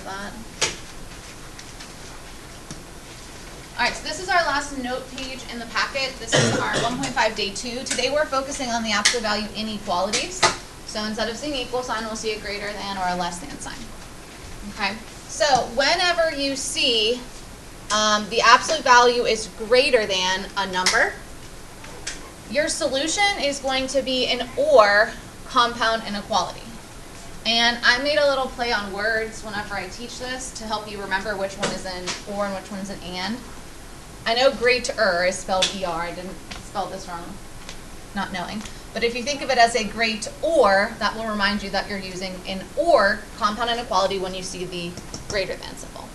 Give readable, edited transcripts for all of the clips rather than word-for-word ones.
that. All right, so this is our last note page in the packet. This is our 1.5 day 2. Today we're focusing on the absolute value inequalities. So instead of seeing equal sign, we'll see a greater than or a less than sign. Okay, so whenever you see the absolute value is greater than a number, your solution is going to be an or compound inequality. And I made a little play on words whenever I teach this to help you remember which one is an or and which one is an and. I know greater is spelled ER. I didn't spell this wrong, not knowing. But if you think of it as a great or, that will remind you that you're using an or compound inequality when you see the greater than symbol.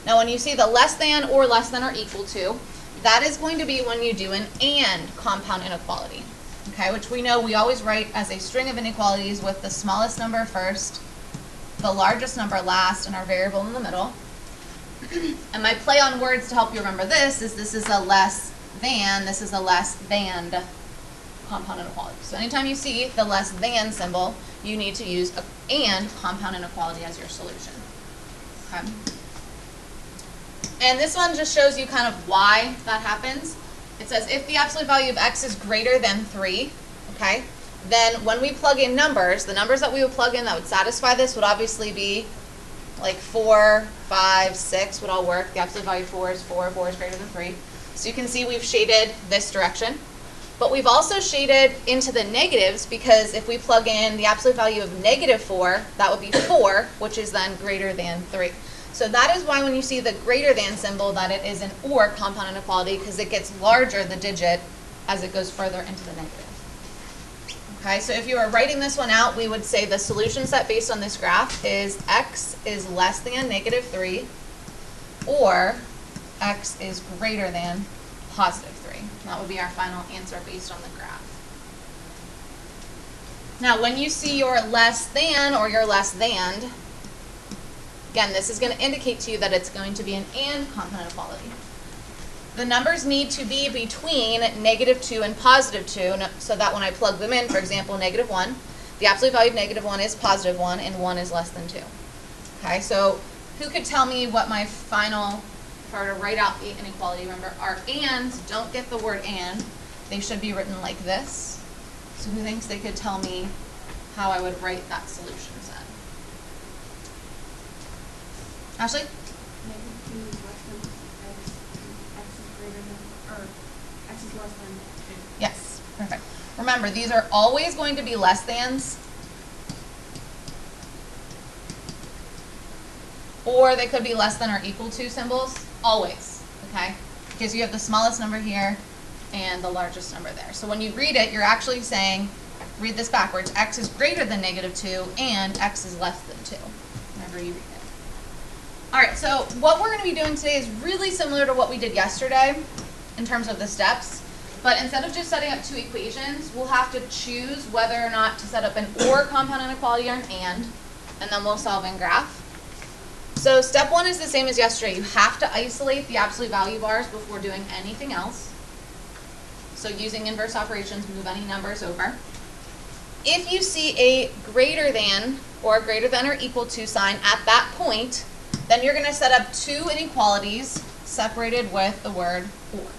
Now when you see the less than or equal to, that is going to be when you do an and compound inequality. Okay, which we know we always write as a string of inequalities with the smallest number first, the largest number last, and our variable in the middle. And my play on words to help you remember this is a less than, this is a less than compound inequality. So anytime you see the less than symbol, you need to use a and compound inequality as your solution. Okay. And this one just shows you kind of why that happens. It says if the absolute value of x is greater than 3, okay, then when we plug in numbers, the numbers that we would plug in that would satisfy this would obviously be like 4, 5, 6 would all work. The absolute value of 4 is 4, 4 is greater than 3. So you can see we've shaded this direction. But we've also shaded into the negatives because if we plug in the absolute value of -4, that would be 4, which is then greater than 3. So that is why when you see the greater than symbol that it is an or compound inequality because it gets larger, the digit, as it goes further into the negative. Okay, so if you were writing this one out, we would say the solution set based on this graph is x is less than -3 or x is greater than +3. That would be our final answer based on the graph. Now, when you see your less than or your less than, again, this is going to indicate to you that it's going to be an and compound inequality. The numbers need to be between -2 and +2 so that when I plug them in, for example, -1, the absolute value of -1 is +1 and 1 is less than 2. Okay, so who could tell me what my final, if I were to write out the inequality, remember our ands don't get the word and, they should be written like this. So who thinks they could tell me how I would write that solution set? Ashley? Yes, perfect. Remember, these are always going to be less thans, or they could be less than or equal to symbols, always, okay? Because you have the smallest number here and the largest number there. So when you read it, you're actually saying, read this backwards, x is greater than -2 and x is less than 2, whenever you read it. All right, so what we're going to be doing today is really similar to what we did yesterday in terms of the steps. But instead of just setting up two equations, we'll have to choose whether or not to set up an or compound inequality or an and then we'll solve in graph. So step 1 is the same as yesterday. You have to isolate the absolute value bars before doing anything else. So using inverse operations, move any numbers over. If you see a greater than or equal to sign at that point, then you're going to set up two inequalities separated with the word or.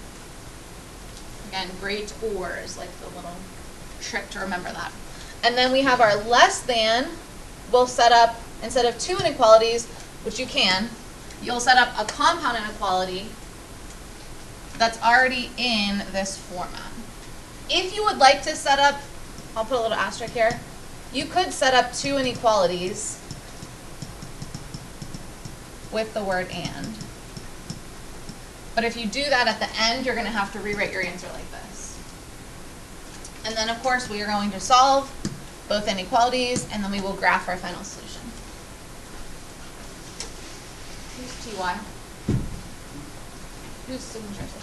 Again, great or is like the little trick to remember that. And then we have our less than. We'll set up, instead of two inequalities, which you can, you'll set up a compound inequality that's already in this format. If you would like to set up, I'll put a little asterisk here, you could set up two inequalities with the word and. But if you do that at the end, you're going to have to rewrite your answer like this. And then, of course, we are going to solve both inequalities, and then we will graph our final solution. Who's TY? Whose signature is it?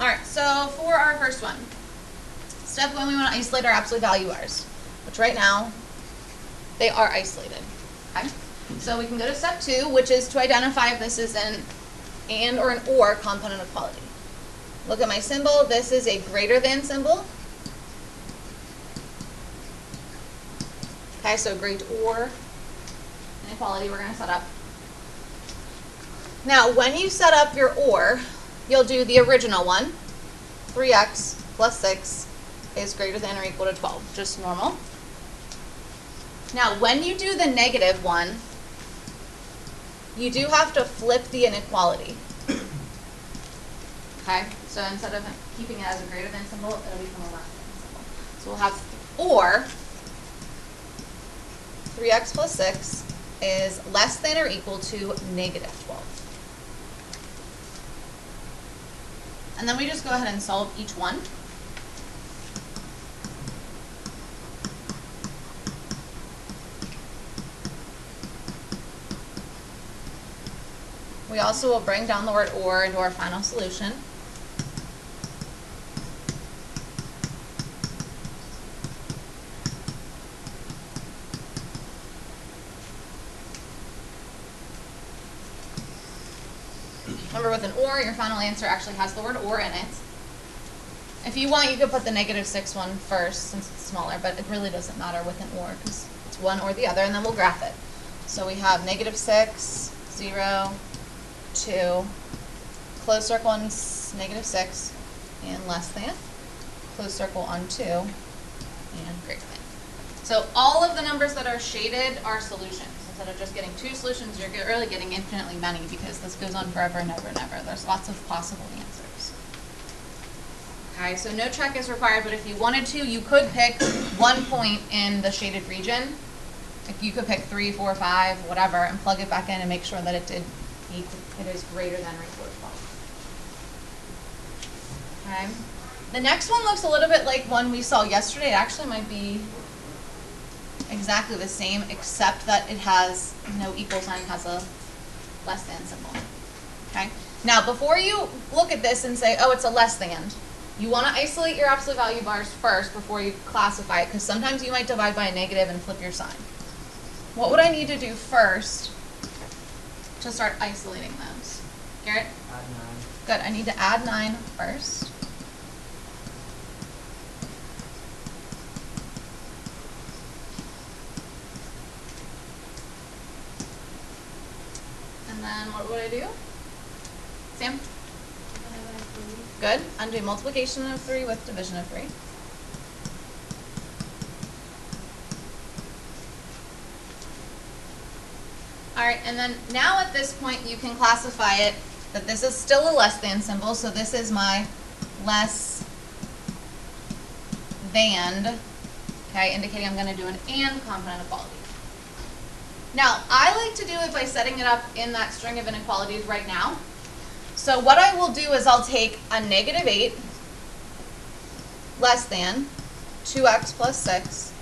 All right, so for our first one, step 1, we want to isolate our absolute value bars, which right now, they are isolated. Okay? So we can go to step 2, which is to identify if this is an and or an or compound inequality. Look at my symbol. This is a greater than symbol. Okay, so great or inequality we're going to set up. Now, when you set up your or, you'll do the original one. 3x plus 6 is greater than or equal to 12, just normal. Now, when you do the negative one, you do have to flip the inequality. Okay, so instead of keeping it as a greater than symbol, it'll become a less than symbol. So we'll have or 3x plus 6 is less than or equal to negative 12. And then we just go ahead and solve each one. We also will bring down the word or into our final solution. Remember, with an or, your final answer actually has the word or in it. If you want, you could put the negative 6 one first since it's smaller, but it really doesn't matter with an or because it's one or the other, and then we'll graph it. So we have negative 6, 0, 2, closed circle on negative 6, and less than, closed circle on 2, and greater than. So all of the numbers that are shaded are solutions. Instead of just getting 2 solutions, you're really getting infinitely many because this goes on forever and ever and ever. There's lots of possible answers. Okay, so no check is required, but if you wanted to, you could pick 1 point in the shaded region. Like you could pick 3, 4, 5, whatever, and plug it back in and make sure that it is greater than or equal to 12. Okay. The next one looks a little bit like one we saw yesterday. It actually might be exactly the same, except that it has no equal sign, has a less than symbol. Okay. Now, before you look at this and say, oh, it's a less than, you want to isolate your absolute value bars first before you classify it, because sometimes you might divide by a negative and flip your sign. What would I need to do first to start isolating those? Garrett? Add 9. Good. I need to add 9 first. And then what would I do? Sam? Good. Undo multiplication of 3 with division of 3. All right, and then now at this point you can classify it that this is still a less than symbol, so this is my less than, okay, indicating I'm going to do an and compound inequality. Now, I like to do it by setting it up in that string of inequalities right now. So what I will do is I'll take a negative 8 less than 2x plus 6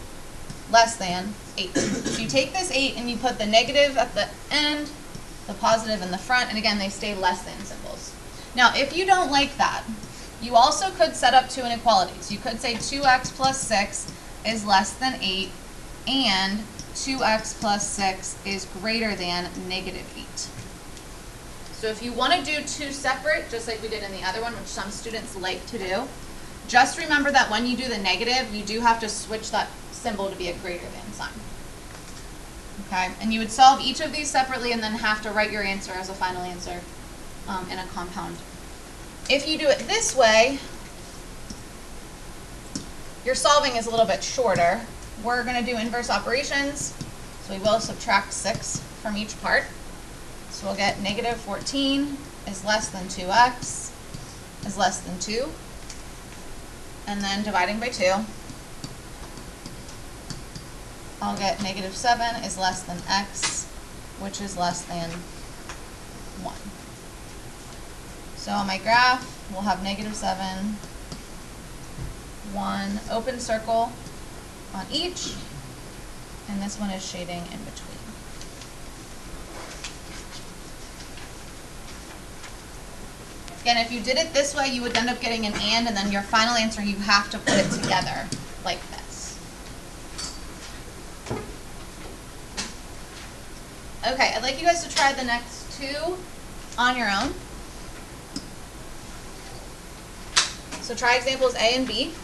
less than 8. So you take this 8 and you put the negative at the end, the positive in the front, and again, they stay less than symbols. Now, if you don't like that, you also could set up 2 inequalities. You could say 2x plus 6 is less than 8, and 2x plus 6 is greater than negative 8. So if you want to do 2 separate, just like we did in the other one, which some students like to do, just remember that when you do the negative, you do have to switch that symbol to be a greater than sign. Okay, and you would solve each of these separately and then have to write your answer as a final answer in a compound. If you do it this way, your solving is a little bit shorter. We're going to do inverse operations, so we will subtract 6 from each part. So we'll get negative 14 is less than 2x is less than 2, and then dividing by 2, I'll get negative 7 is less than x, which is less than 1. So on my graph, we'll have negative 7, 1, open circle on each, and this one is shading in between. Again, if you did it this way, you would end up getting an and then your final answer, you have to put it together like this. Okay, I'd like you guys to try the next 2 on your own. So try examples A and B.